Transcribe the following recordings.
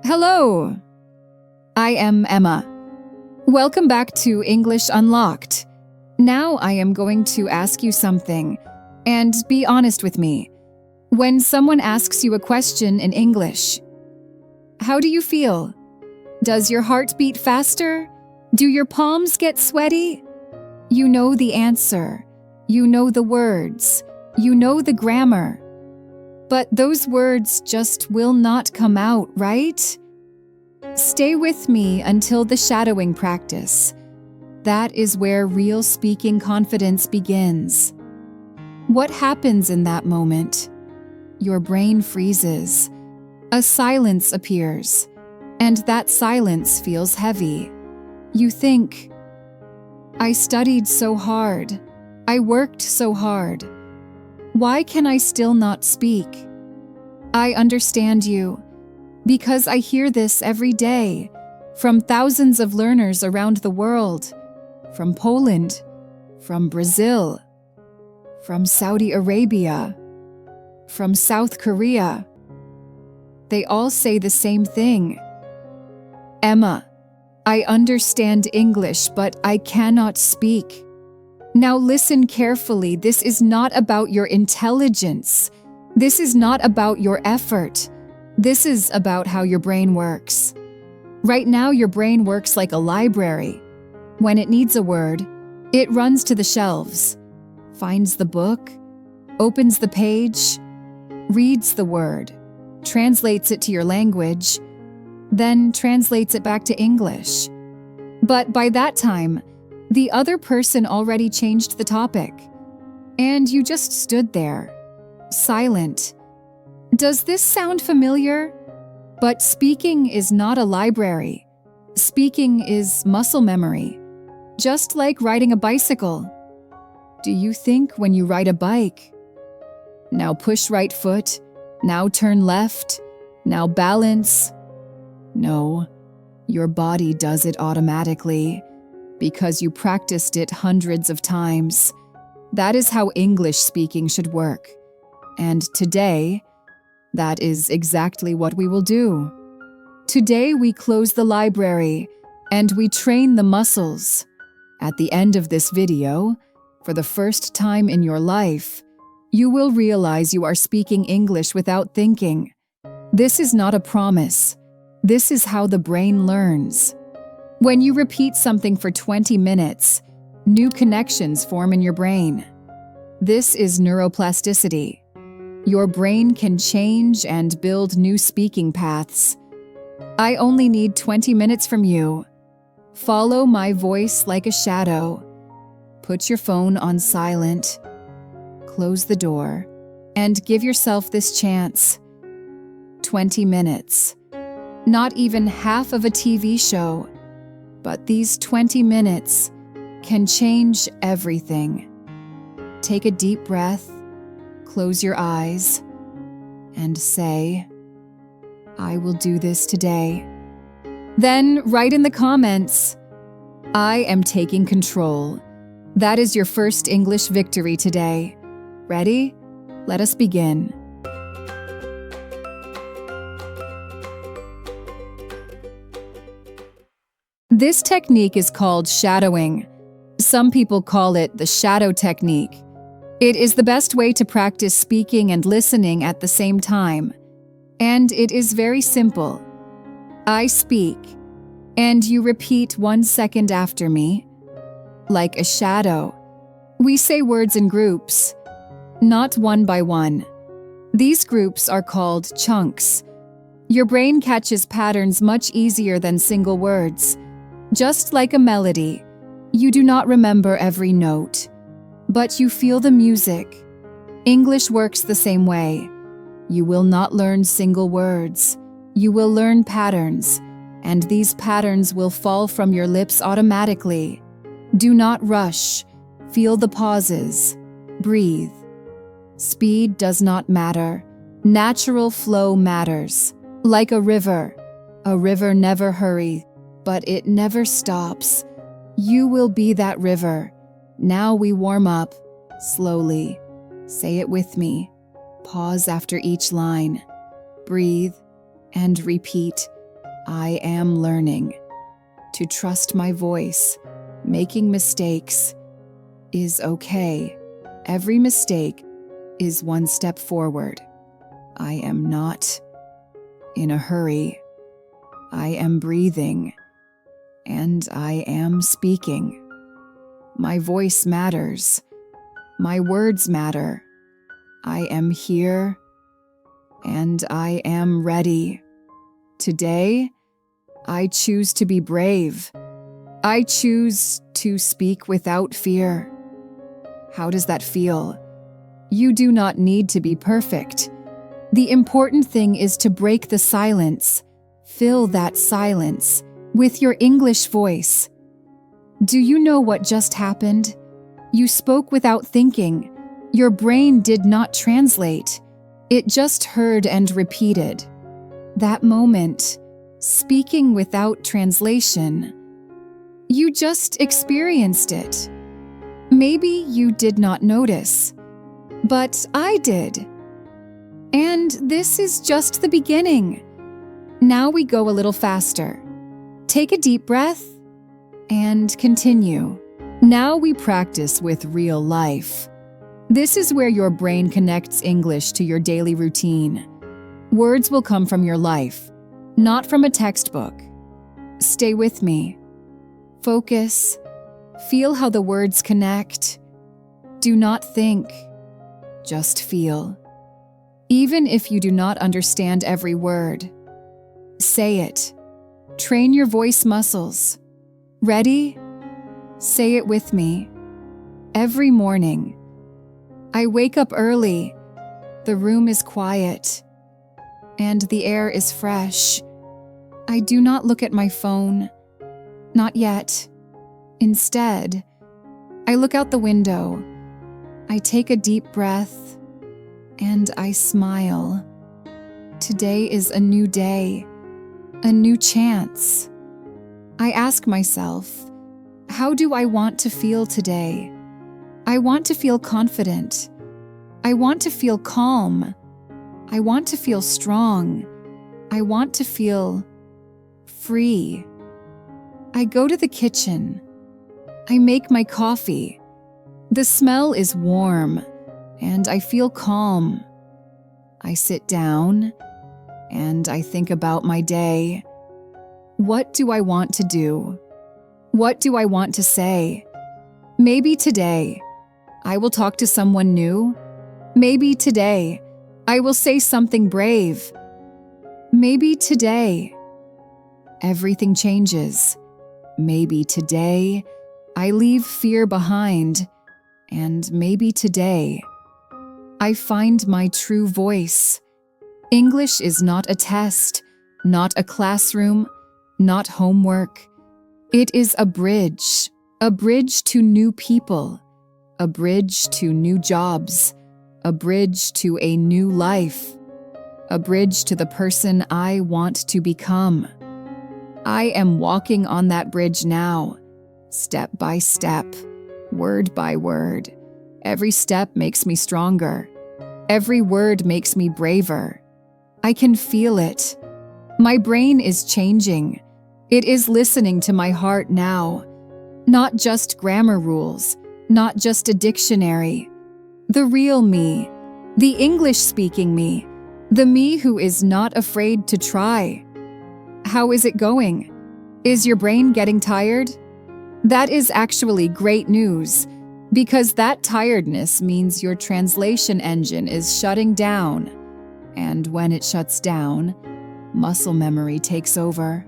Hello, I am Emma. Welcome back to English Unlocked. Now I am going to ask you something, and be honest with me. When someone asks you a question in English, how do you feel? Does your heart beat faster? Do your palms get sweaty? You know the answer. You know the words. You know the grammar. But those words just will not come out, right? Stay with me until the shadowing practice. That is where real speaking confidence begins. What happens in that moment? Your brain freezes. A silence appears, and that silence feels heavy. You think, I studied so hard. I worked so hard. Why can I still not speak? I understand you, because I hear this every day from thousands of learners around the world, from Poland, from Brazil, from Saudi Arabia, from South Korea. They all say the same thing. Emma, I understand English, but I cannot speak. Now listen carefully. This is not about your intelligence. This is not about your effort. This is about how your brain works. Right now, your brain works like a library. When it needs a word, it runs to the shelves, finds the book, opens the page, reads the word, translates it to your language, then translates it back to English. But by that time, the other person already changed the topic, and you just stood there, silent. Does this sound familiar? But speaking is not a library. Speaking is muscle memory, just like riding a bicycle. Do you think when you ride a bike, now push right foot, now turn left, now balance? No, your body does it automatically because you practiced it hundreds of times. That is how English speaking should work. And today, that is exactly what we will do. Today we close the library and we train the muscles. At the end of this video, for the first time in your life, you will realize you are speaking English without thinking. This is not a promise. This is how the brain learns. When you repeat something for 20 minutes, new connections form in your brain. This is neuroplasticity. Your brain can change and build new speaking paths. I only need 20 minutes from you. Follow my voice like a shadow. Put your phone on silent. Close the door and give yourself this chance. 20 minutes. Not even half of a TV show, but these 20 minutes can change everything. Take a deep breath. Close your eyes and say, I will do this today. Then write in the comments, I am taking control. That is your first English victory today. Ready? Let us begin. This technique is called shadowing. Some people call it the shadow technique. It is the best way to practice speaking and listening at the same time. And it is very simple. I speak, and you repeat 1 second after me. Like a shadow. We say words in groups, not one by one. These groups are called chunks. Your brain catches patterns much easier than single words. Just like a melody, you do not remember every note, but you feel the music. English works the same way. You will not learn single words. You will learn patterns, and these patterns will fall from your lips automatically. Do not rush. Feel the pauses. Breathe. Speed does not matter. Natural flow matters. Like a river never hurries, but it never stops. You will be that river. Now we warm up, slowly. Say it with me. Pause after each line. Breathe and repeat. I am learning to trust my voice. Making mistakes is okay. Every mistake is one step forward. I am not in a hurry. I am breathing, and I am speaking. My voice matters. My words matter. I am here, and I am ready. Today, I choose to be brave. I choose to speak without fear. How does that feel? You do not need to be perfect. The important thing is to break the silence. Fill that silence with your English voice. Do you know what just happened? You spoke without thinking. Your brain did not translate. It just heard and repeated. That moment, speaking without translation, you just experienced it. Maybe you did not notice, but I did. And this is just the beginning. Now we go a little faster. Take a deep breath and continue. Now we practice with real life. This is where your brain connects English to your daily routine. Words will come from your life, not from a textbook. Stay with me. Focus. Feel how the words connect. Do not think. Just feel. Even if you do not understand every word, say it. Train your voice muscles. Ready? Say it with me. Every morning, I wake up early. The room is quiet, and the air is fresh. I do not look at my phone. Not yet. Instead, I look out the window. I take a deep breath, and I smile. Today is a new day, a new chance. I ask myself, how do I want to feel today? I want to feel confident. I want to feel calm. I want to feel strong. I want to feel free. I go to the kitchen. I make my coffee. The smell is warm, and I feel calm. I sit down, and I think about my day. What do I want to do? What do I want to say? Maybe today, I will talk to someone new. Maybe today, I will say something brave. Maybe today, everything changes. Maybe today, I leave fear behind. And maybe today, I find my true voice. English is not a test, not a classroom, not homework. It is a bridge to new people, a bridge to new jobs, a bridge to a new life, a bridge to the person I want to become. I am walking on that bridge now, step by step, word by word. Every step makes me stronger. Every word makes me braver. I can feel it. My brain is changing. It is listening to my heart now. Not just grammar rules, not just a dictionary. The real me, the English-speaking me, the me who is not afraid to try. How is it going? Is your brain getting tired? That is actually great news, because that tiredness means your translation engine is shutting down. And when it shuts down, muscle memory takes over.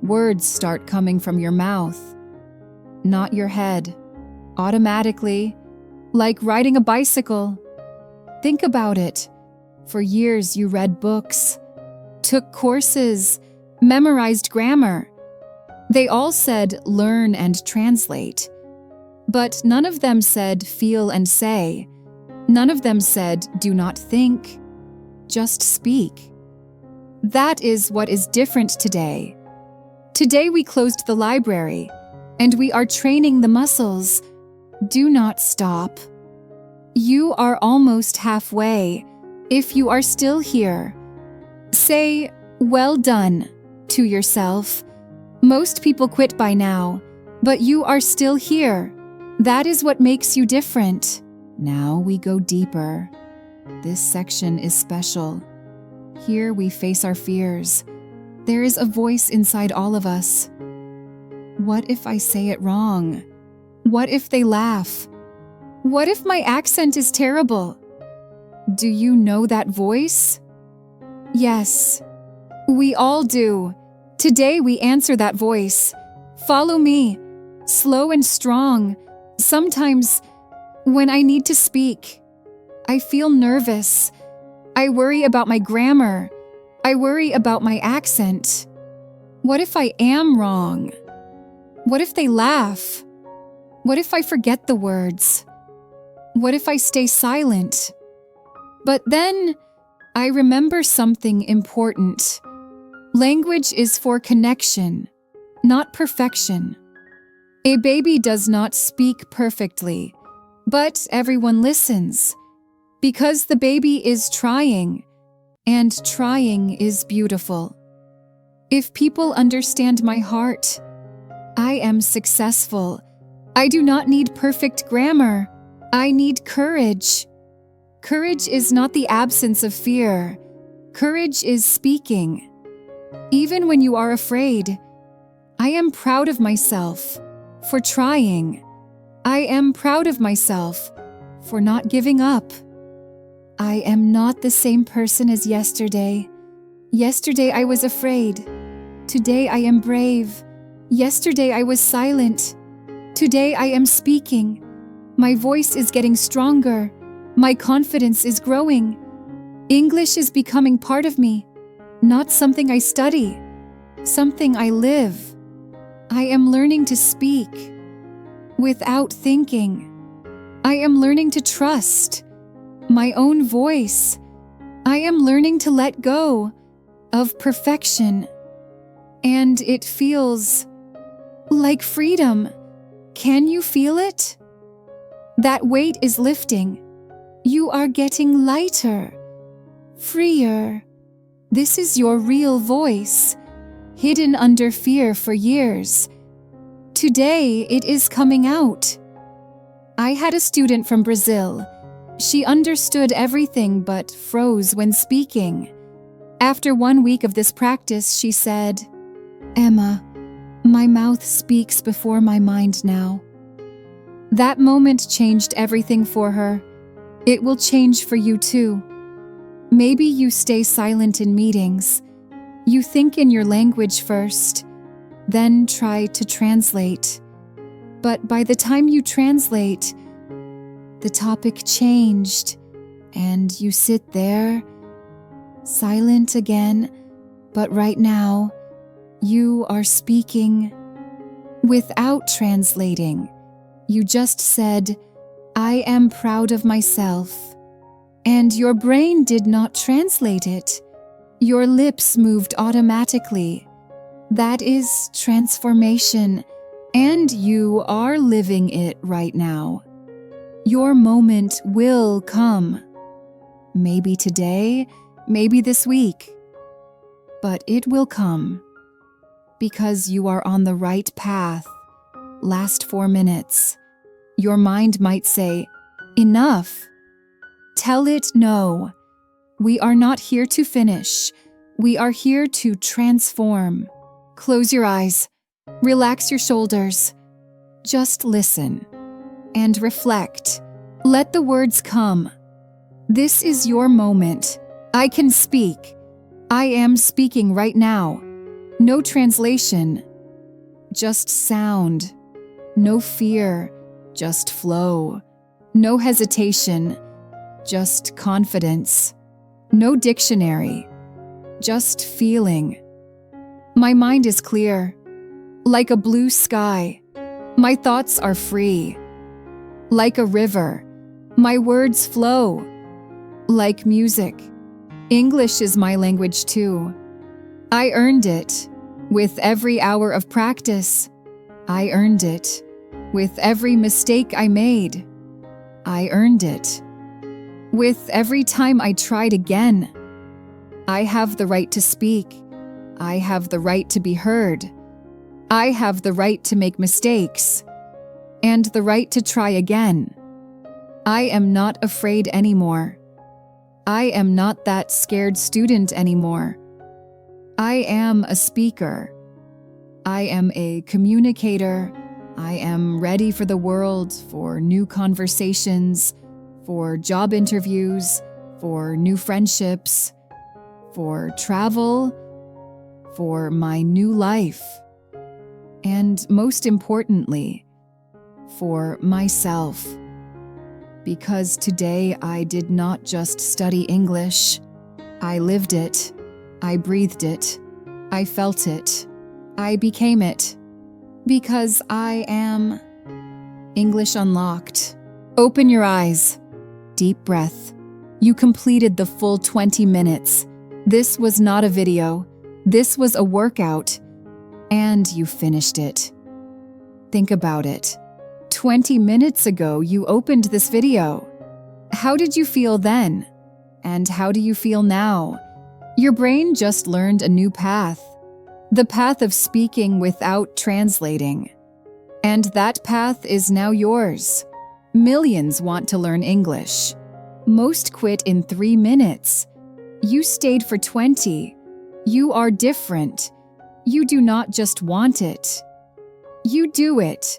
Words start coming from your mouth, not your head, automatically, like riding a bicycle. Think about it. For years you read books, took courses, memorized grammar. They all said learn and translate, but none of them said feel and say. None of them said do not think, just speak. That is what is different today. Today we closed the library, and we are training the muscles. Do not stop. You are almost halfway. If you are still here, say, well done, to yourself. Most people quit by now, but you are still here. That is what makes you different. Now we go deeper. This section is special. Here we face our fears. There is a voice inside all of us. What if I say it wrong? What if they laugh? What if my accent is terrible? Do you know that voice? Yes, we all do. Today we answer that voice. Follow me, slow and strong. Sometimes, when I need to speak, I feel nervous. I worry about my grammar. I worry about my accent. What if I am wrong? What if they laugh? What if I forget the words? What if I stay silent? But then, I remember something important. Language is for connection, not perfection. A baby does not speak perfectly, but everyone listens, because the baby is trying, and trying is beautiful. If people understand my heart, I am successful. I do not need perfect grammar. I need courage. Courage is not the absence of fear. Courage is speaking. Even when you are afraid, I am proud of myself for trying. I am proud of myself for not giving up. I am not the same person as yesterday. Yesterday I was afraid. Today I am brave. Yesterday I was silent. Today I am speaking. My voice is getting stronger. My confidence is growing. English is becoming part of me, not something I study, something I live. I am learning to speak without thinking. I am learning to trust my own voice. I am learning to let go of perfection. And it feels like freedom. Can you feel it? That weight is lifting. You are getting lighter, freer. This is your real voice, hidden under fear for years. Today, it is coming out. I had a student from Brazil. She understood everything but froze when speaking. After 1 week of this practice, she said, "Emma, my mouth speaks before my mind now." That moment changed everything for her. It will change for you too. Maybe you stay silent in meetings. You think in your language first, then try to translate. But by the time you translate, the topic changed, and you sit there, silent again, but right now, you are speaking without translating. You just said, "I am proud of myself," and your brain did not translate it. Your lips moved automatically. That is transformation, and you are living it right now. Your moment will come. Maybe today, maybe this week, but it will come because you are on the right path. Last 4 minutes. Your mind might say, "Enough." Tell it no. We are not here to finish. We are here to transform. Close your eyes. Relax your shoulders. Just listen and reflect. Let the words come. This is your moment. I can speak. I am speaking right now. No translation. Just sound. No fear. Just flow. No hesitation. Just confidence. No dictionary. Just feeling. My mind is clear, like a blue sky. My thoughts are free. Like a river, my words flow. Like music, English is my language too. I earned it with every hour of practice. I earned it with every mistake I made. I earned it with every time I tried again. I have the right to speak. I have the right to be heard. I have the right to make mistakes and the right to try again. I am not afraid anymore. I am not that scared student anymore. I am a speaker. I am a communicator. I am ready for the world, for new conversations, for job interviews, for new friendships, for travel, for my new life, and most importantly, for myself. Because today I did not just study English, I lived it, I breathed it, I felt it, I became it. Because I am English Unlocked. Open your eyes. Deep breath. You completed the full 20 minutes. This was not a video. This was a workout. And you finished it. Think about it. 20 minutes ago, you opened this video. How did you feel then? And how do you feel now? Your brain just learned a new path. The path of speaking without translating. And that path is now yours. Millions want to learn English. Most quit in 3 minutes. You stayed for 20. You are different. You do not just want it. You do it.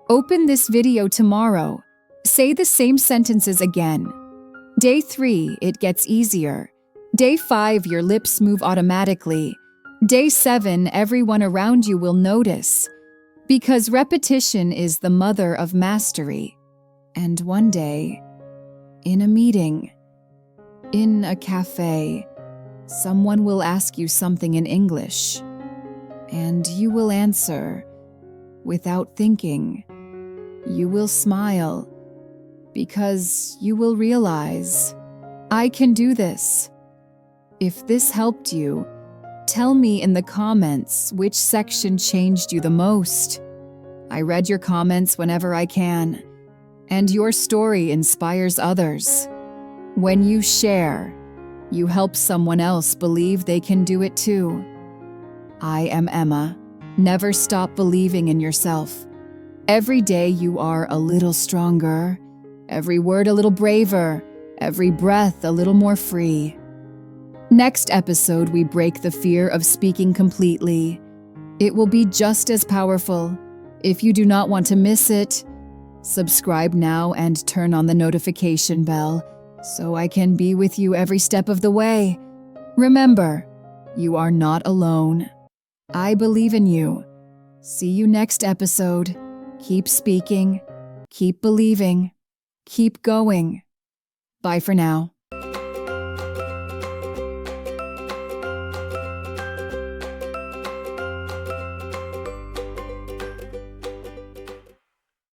Open this video tomorrow. Say the same sentences again. Day 3, it gets easier. Day 5, your lips move automatically. Day 7, everyone around you will notice. Because repetition is the mother of mastery. And one day, in a meeting, in a cafe, someone will ask you something in English. And you will answer without thinking. You will smile because you will realize, I can do this. If this helped you, tell me in the comments which section changed you the most. I read your comments whenever I can, and your story inspires others. When you share, you help someone else believe they can do it too. I am Emma. Never stop believing in yourself. Every day you are a little stronger, every word a little braver, every breath a little more free. Next episode, we break the fear of speaking completely. It will be just as powerful. If you do not want to miss it, subscribe now and turn on the notification bell so I can be with you every step of the way. Remember, you are not alone. I believe in you. See you next episode. Keep speaking, keep believing, keep going. Bye for now.